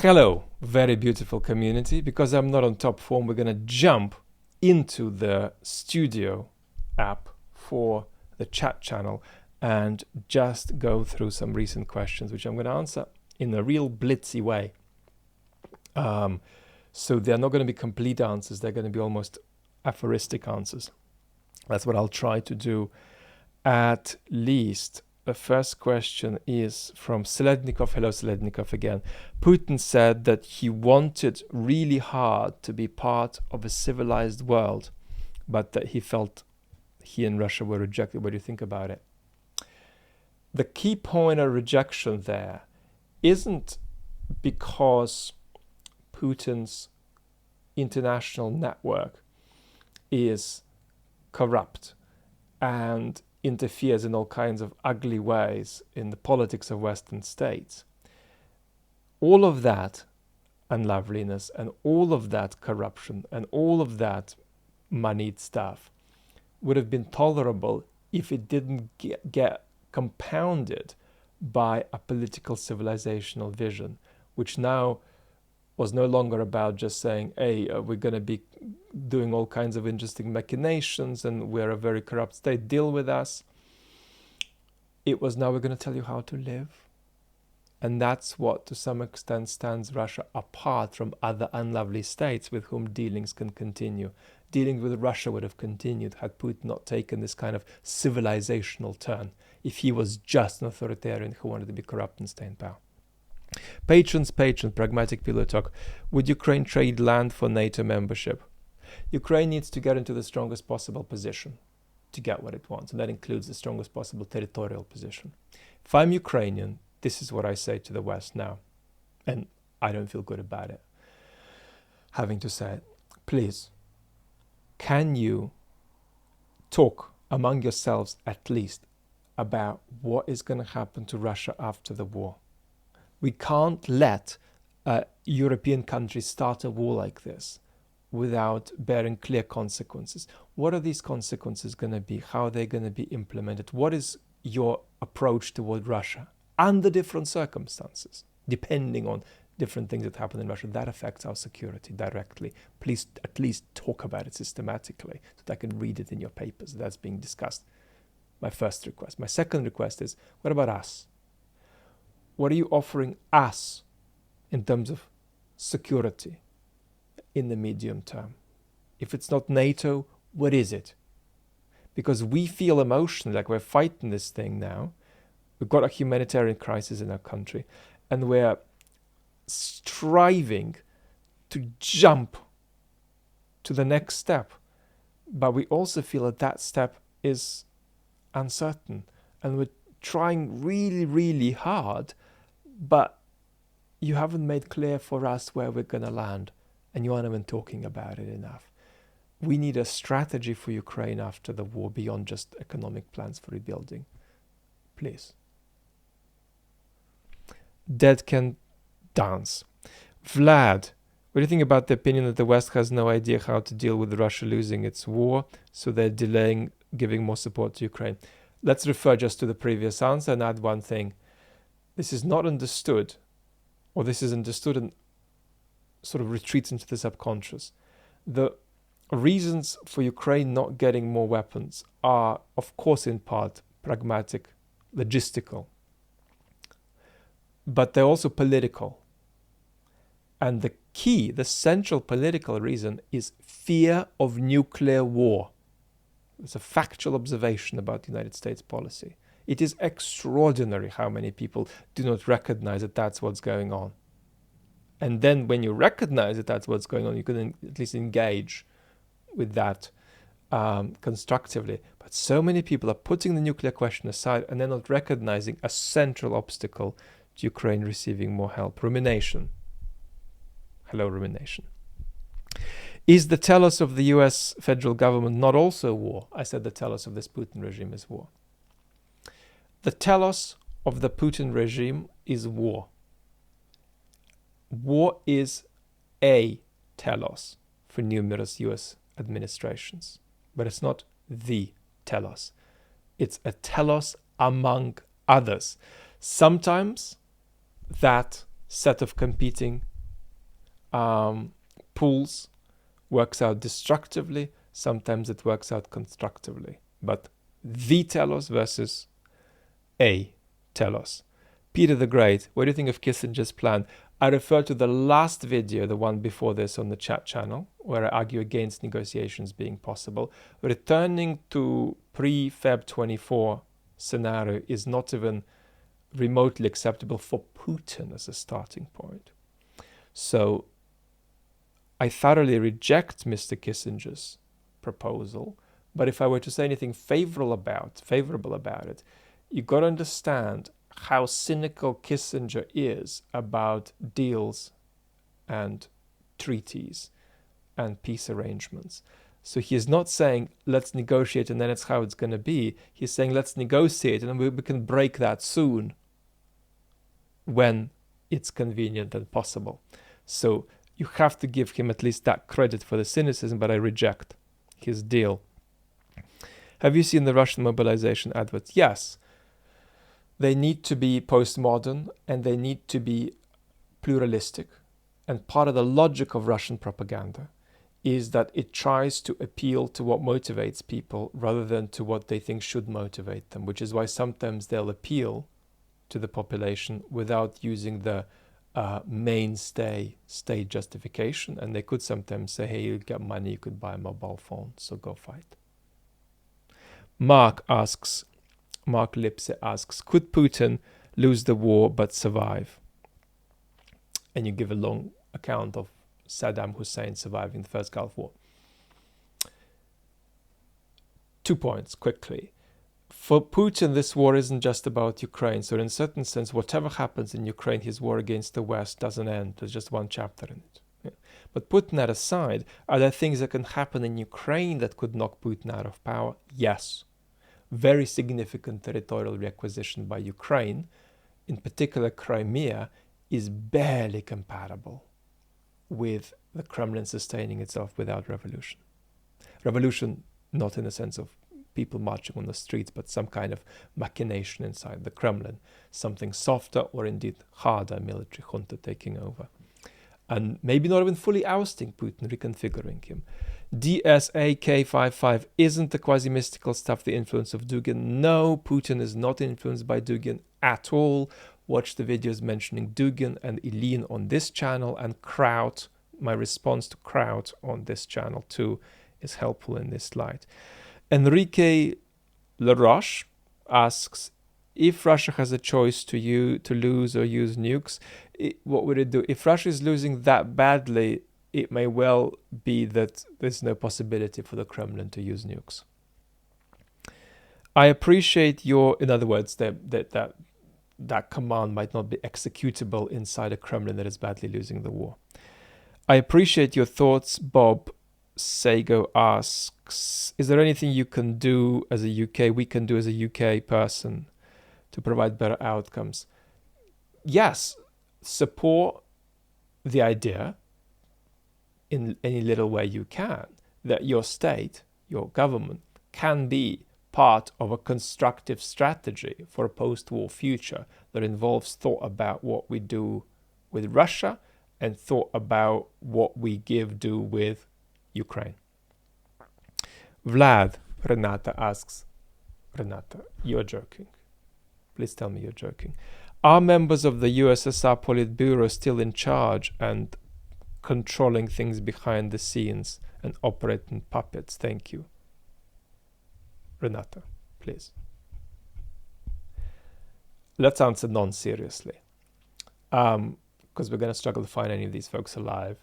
Hello, very beautiful community. Because I'm not on top form, we're going to jump into the studio app for the chat channel and just go through some recent questions, which I'm going to answer in a real blitzy way. So they're not going to be complete answers. They're going to be almost aphoristic answers. That's what I'll try to do. At least the first question is from Celednikov. Hello, Celednikov again. Putin said that he wanted really hard to be part of a civilized world, but that he felt he and Russia were rejected. What do you think about it? The key point of rejection there isn't because Putin's international network is corrupt and interferes in all kinds of ugly ways in the politics of Western states. All of that unloveliness and all of that corruption and all of that moneyed stuff would have been tolerable if it didn't get compounded by a political civilizational vision, which now was no longer about just saying, hey, we're going to be doing all kinds of interesting machinations and we're a very corrupt state, deal with us. It was now we're going to tell you how to live. And that's what, to some extent, stands Russia apart from other unlovely states with whom dealings can continue. Dealing with Russia would have continued had Putin not taken this kind of civilizational turn, if he was just an authoritarian who wanted to be corrupt and stay in power. Patron, pragmatic pillow talk. Would Ukraine trade land for NATO membership? Ukraine needs to get into the strongest possible position to get what it wants, and that includes the strongest possible territorial position. If I'm Ukrainian, this is what I say to the West now, and I don't feel good about it, having to say it. Please, can you talk among yourselves at least about what is going to happen to Russia after the war? We can't let European countries start a war like this without bearing clear consequences. What are these consequences going to be? How are they going to be implemented? What is your approach toward Russia under different circumstances, depending on different things that happen in Russia? That affects our security directly. Please at least talk about it systematically so that I can read it in your papers. That's being discussed. My first request. My second request is, what about us? What are you offering us in terms of security in the medium term? If it's not NATO, what is it? Because we feel emotionally like we're fighting this thing now. We've got a humanitarian crisis in our country, and we're striving to jump to the next step. But we also feel that that step is uncertain, and we're trying really, really hard, but you haven't made clear for us where we're going to land, and you aren't even talking about it enough. We need a strategy for Ukraine after the war beyond just economic plans for rebuilding. Please. Dead can dance. Vlad, what do you think about the opinion that the West has no idea how to deal with Russia losing its war, so they're delaying giving more support to Ukraine? Let's refer just to the previous answer and add one thing. This is not understood, or this is understood and sort of retreats into the subconscious. The reasons for Ukraine not getting more weapons are, of course, in part pragmatic, logistical, but they're also political. And the key, the central political reason is fear of nuclear war. It's a factual observation about the United States policy. It is extraordinary how many people do not recognize that that's what's going on. And then when you recognize that that's what's going on, you can at least engage with that constructively. But so many people are putting the nuclear question aside and they're not recognizing a central obstacle to Ukraine receiving more help. Rumination. Hello, Rumination. Is the telos of the US federal government not also war? I said the telos of this Putin regime is war. The telos of the Putin regime is war. War is a telos for numerous US administrations, but it's not the telos. It's a telos among others. Sometimes that set of competing pools works out destructively, sometimes it works out constructively. But the telos versus a telos. Peter the Great, what do you think of Kissinger's plan? I refer to the last video, the one before this on the chat channel, where I argue against negotiations being possible. Returning to pre-Feb 24 scenario is not even remotely acceptable for Putin as a starting point. So I thoroughly reject Mr. Kissinger's proposal, but if I were to say anything favorable about it, you got to understand how cynical Kissinger is about deals and treaties and peace arrangements. So he is not saying, let's negotiate and then it's how it's going to be. He's saying, let's negotiate and we can break that soon when it's convenient and possible. So you have to give him at least that credit for the cynicism, but I reject his deal. Have you seen the Russian mobilization adverts? Yes. They need to be postmodern and they need to be pluralistic. And part of the logic of Russian propaganda is that it tries to appeal to what motivates people rather than to what they think should motivate them, which is why sometimes they'll appeal to the population without using the mainstay state justification. And they could sometimes say, hey, you get money, you could buy a mobile phone, so go fight. Mark Lipse asks, could Putin lose the war but survive? And you give a long account of Saddam Hussein surviving the first Gulf War. 2 points quickly. For Putin, this war isn't just about Ukraine. So in a certain sense, whatever happens in Ukraine, his war against the West doesn't end. There's just one chapter in it. Yeah. But putting that aside, are there things that can happen in Ukraine that could knock Putin out of power? Yes. Very significant territorial reacquisition by Ukraine, in particular Crimea, is barely compatible with the Kremlin sustaining itself without revolution. Revolution, not in the sense of people marching on the streets, but some kind of machination inside the Kremlin, something softer or indeed harder, military junta taking over. And maybe not even fully ousting Putin, reconfiguring him. DSAK55 isn't the quasi-mystical stuff the influence of Dugin. No, Putin is not influenced by Dugin at all. Watch the videos mentioning Dugin and Ilyin on this channel, and Kraut, my response to Kraut on this channel too, is helpful in this light. Enrique LaRoche asks, if Russia has a choice to lose or use nukes, what would it do? If Russia is losing that badly, it may well be that there's no possibility for the Kremlin to use nukes. I appreciate in other words, that command might not be executable inside a Kremlin that is badly losing the war. I appreciate your thoughts, Bob. Seago asks, is there anything we can do as a UK person to provide better outcomes? Yes, support the idea in any little way you can that your state, your government, can be part of a constructive strategy for a post-war future that involves thought about what we do with Russia and thought about what we do with Ukraine. Vlad, Renata asks, Renata, you're joking. Please tell me you're joking. Are members of the USSR Politburo still in charge and controlling things behind the scenes and operating puppets? Thank you. Renata, please. Let's answer non-seriously, because we're going to struggle to find any of these folks alive.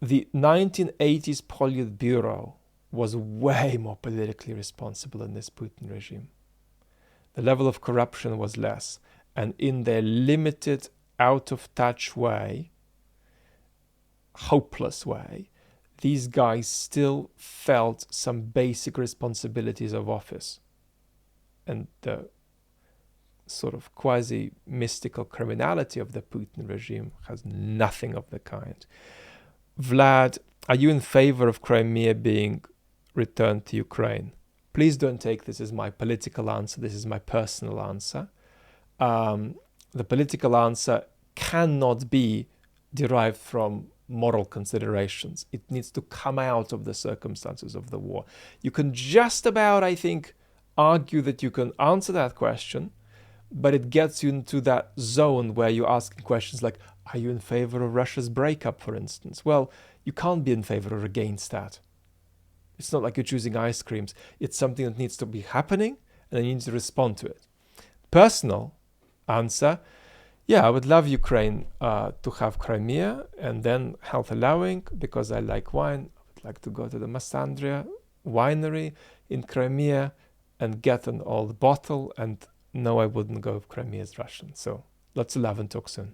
The 1980s Politburo was way more politically responsible in this Putin regime. The level of corruption was less, and in their limited, out-of-touch way, hopeless way, these guys still felt some basic responsibilities of office. And the sort of quasi-mystical criminality of the Putin regime has nothing of the kind. Vlad, are you in favor of Crimea being returned to Ukraine? Please don't take this as my political answer. This is my personal answer. the political answer cannot be derived from moral considerations. It needs to come out of the circumstances of the war. You can just about, I think, argue that you can answer that question, but it gets you into that zone where you're asking questions like, are you in favor of Russia's breakup, for instance? Well, you can't be in favor or against that. It's not like you're choosing ice creams. It's something that needs to be happening, and you need to respond to it. Personal answer, yeah, I would love Ukraine to have Crimea, and then, health allowing, because I like wine, I would like to go to the Massandria winery in Crimea and get an old bottle, and no, I wouldn't go if Crimea is Russian. So lots of love and talk soon.